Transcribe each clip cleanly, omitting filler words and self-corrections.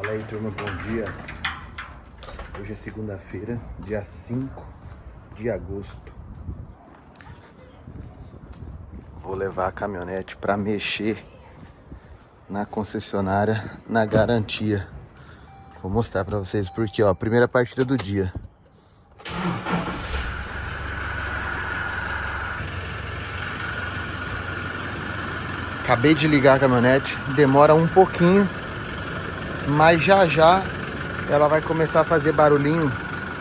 Fala aí, turma, bom dia. Hoje é segunda-feira, dia 5 de agosto. Vou levar a caminhonete para mexer na concessionária, na garantia. Vou mostrar para vocês porque, ó, primeira partida do dia. Acabei de ligar a caminhonete, demora um pouquinho, mas já já ela vai começar a fazer barulhinho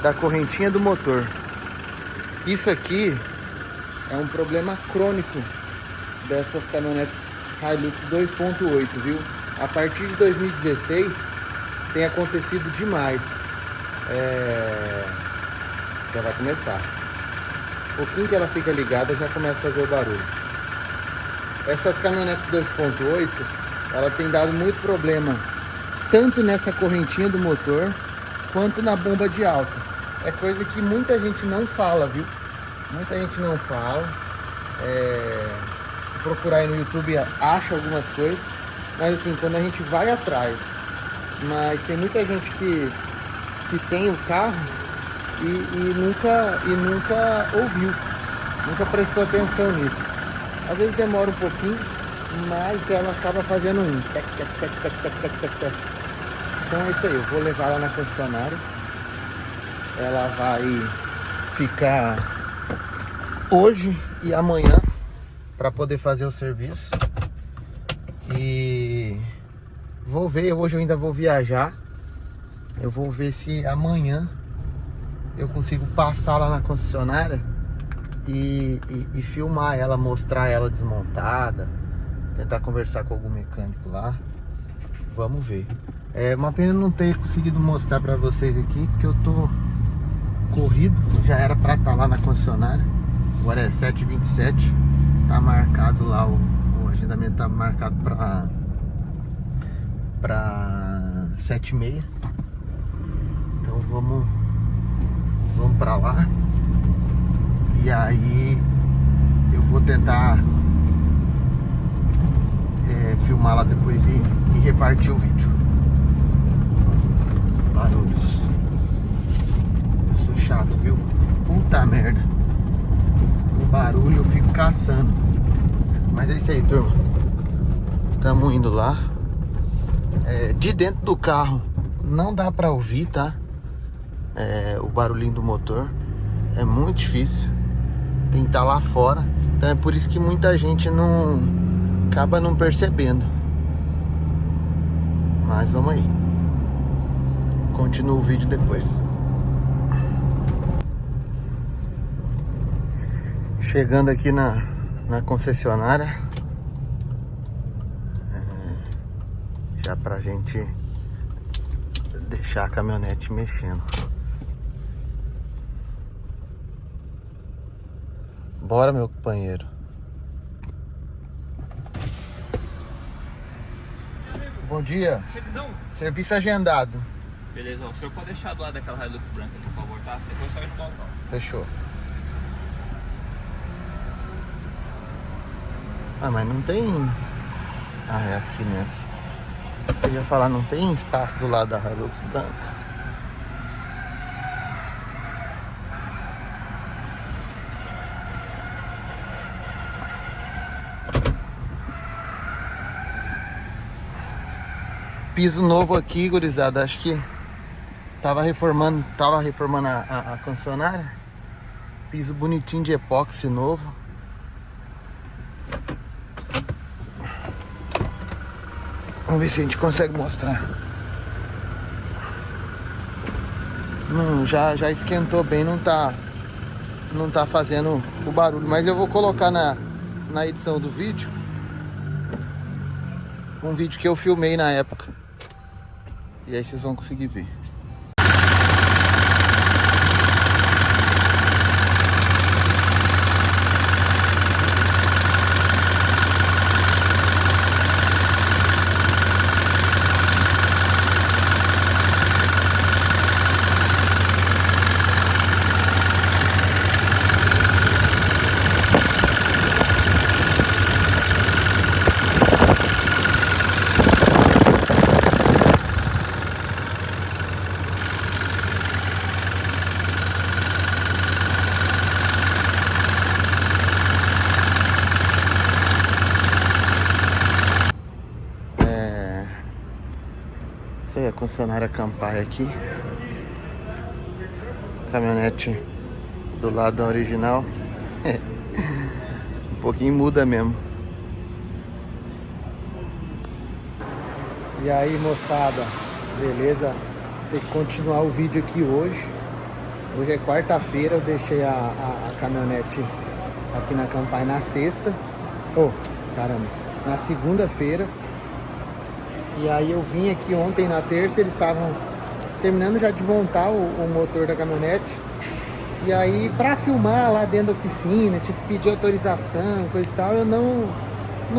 da correntinha do motor. Isso aqui é um problema crônico dessas caminhonetes Hilux 2.8, viu? A partir de 2016 tem acontecido demais. Já vai começar. Um pouquinho que ela fica ligada já começa a fazer o barulho. Essas caminhonetes 2.8, ela tem dado muito problema, tanto nessa correntinha do motor, quanto na bomba de alta. É coisa que muita gente não fala, viu? Muita gente não fala. Se procurar aí no YouTube, acha algumas coisas. Mas assim, quando a gente vai atrás, mas tem muita gente que tem o carro e nunca ouviu, nunca prestou atenção nisso. Às vezes demora um pouquinho, mas ela acaba fazendo um tec, tec, tec, tec, tec, tec, tec, tec. Então é isso aí, eu vou levar ela na concessionária. Ela vai ficar hoje e amanhã para poder fazer o serviço. E vou ver, hoje eu ainda vou viajar. Eu vou ver se amanhã eu consigo passar lá na concessionária e filmar ela, mostrar ela desmontada, tentar conversar com algum mecânico lá. Vamos ver. É uma pena não ter conseguido mostrar pra vocês aqui, porque eu tô corrido, já era pra estar lá na concessionária. Agora é 7h27, tá marcado lá, o agendamento tá marcado pra 7h30. Então vamos pra lá. E aí eu vou tentar filmar lá depois e repartir o vídeo. Barulhos. Eu sou chato, viu? Puta merda. O barulho eu fico caçando. Mas é isso aí, turma. Estamos indo lá. De dentro do carro não dá pra ouvir, tá? O barulhinho do motor. É muito difícil. Tem que estar lá fora. Então é por isso que muita gente acaba não percebendo. Mas vamos aí. Continua o vídeo depois. Chegando aqui na concessionária. Já pra gente deixar a caminhonete mexendo. Bora, meu companheiro. Bom dia. Chegizão. Serviço agendado. Beleza, o senhor pode deixar do lado daquela Hilux branca ali, por favor, tá? Depois só ajudar o carro. Fechou. Ah, mas não tem... Ah, é aqui nessa. Eu ia falar, não tem espaço do lado da Hilux branca. Piso novo aqui, gurizada. Acho que tava reformando a concessionária. Piso bonitinho de epóxi novo. Vamos ver se a gente consegue mostrar. Já esquentou bem, não tá fazendo o barulho. Mas eu vou colocar na edição do vídeo um vídeo que eu filmei na época. E aí vocês vão conseguir ver. Isso aí, a concessionária Campari aqui. Caminhonete do lado da original. Um pouquinho muda mesmo. E aí, moçada, beleza? Tem que continuar o vídeo aqui hoje. Hoje é quarta-feira, eu deixei a caminhonete aqui na Campari na sexta. Caramba, na segunda-feira. E aí eu vim aqui ontem na terça, eles estavam terminando já de montar o motor da caminhonete. E aí, pra filmar lá dentro da oficina, tinha que pedir autorização, coisa e tal, eu não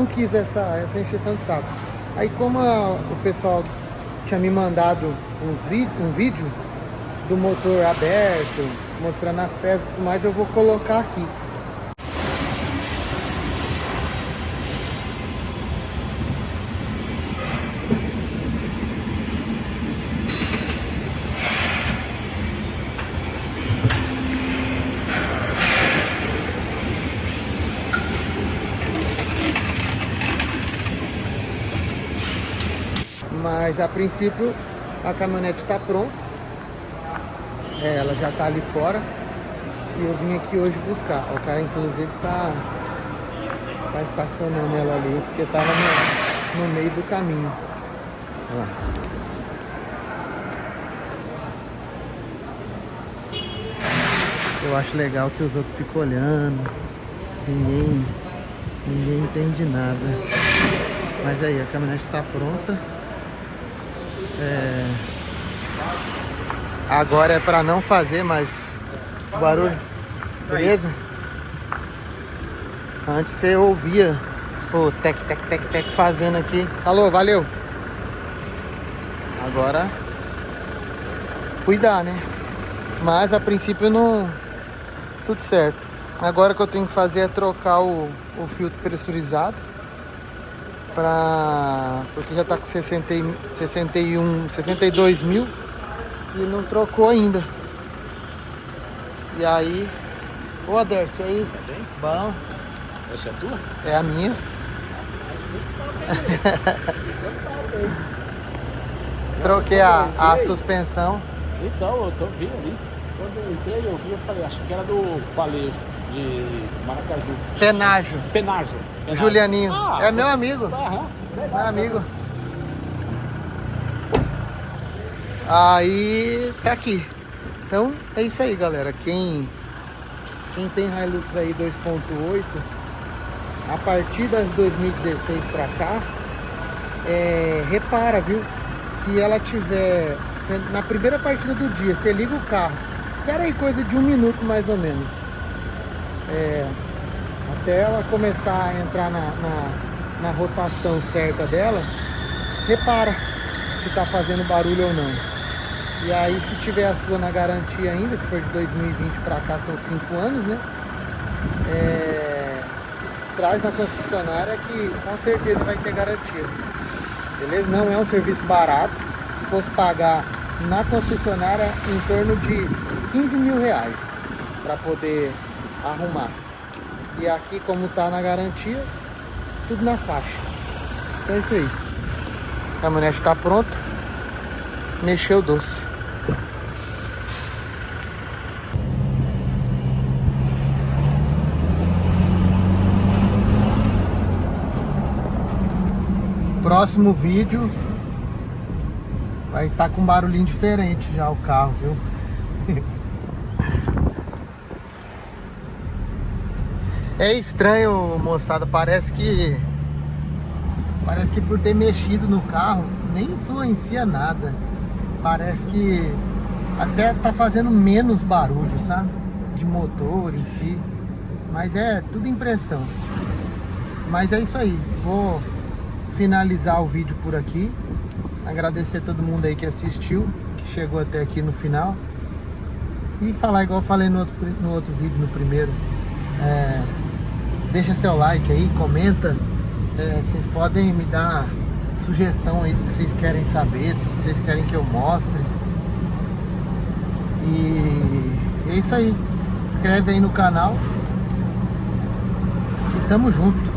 quis essa encheção de saco. Aí como o pessoal tinha me mandado um vídeo do motor aberto, mostrando as peças e tudo mais, eu vou colocar aqui. Mas a princípio a caminhonete está pronta, ela já está ali fora e eu vim aqui hoje buscar. O cara inclusive tá estacionando ela ali porque estava no meio do caminho. Olha lá. Eu acho legal que os outros ficam olhando, ninguém entende nada. Mas aí, a caminhonete está pronta. Agora é para não fazer mais barulho, beleza? Antes você ouvia o tec fazendo aqui. Alô, valeu. Agora cuidar, né? Mas a princípio não, tudo certo. Agora o que eu tenho que fazer é trocar o filtro pressurizado. Porque já tá com 62 mil e não trocou ainda. E aí, ô Aderce, aí? Bom. Essa é tua? É a minha. Troquei a suspensão. Então, eu vi ali. Quando eu entrei, eu falei, acho que era do Palejo de Maracaju. Penágio. Julianinho. É meu você... amigo. Aham. Meu amigo. Aí tá aqui. Então é isso aí, galera. Quem tem Hilux aí 2.8, a partir das 2016 pra cá, repara, viu? Se ela tiver na primeira partida do dia, você liga o carro, espera aí coisa de 1 minuto mais ou menos, até ela começar a entrar na rotação certa dela, repara se tá fazendo barulho ou não. E aí, se tiver a sua na garantia ainda, se for de 2020 pra cá, são 5 anos, né? Traz na concessionária que com certeza vai ter garantia. Beleza? Não é um serviço barato. Se fosse pagar na concessionária, em torno de 15 mil reais para poder arrumar. E aqui, como tá na garantia, tudo na faixa. Então é isso aí. A caminhonete está pronta. Mexeu o doce. Próximo vídeo vai estar com um barulhinho diferente já o carro, viu? É estranho, moçada, parece que por ter mexido no carro nem influencia nada. Parece que até tá fazendo menos barulho, sabe? De motor em si. Mas é tudo impressão. Mas é isso aí. Vou finalizar o vídeo por aqui. Agradecer a todo mundo aí que assistiu, que chegou até aqui no final. E falar igual eu falei no outro vídeo, no primeiro. Deixa seu like aí, comenta. Vocês podem me dar sugestão aí do que vocês querem saber, do que vocês querem que eu mostre. E é isso aí. Inscreve aí no canal. E tamo junto.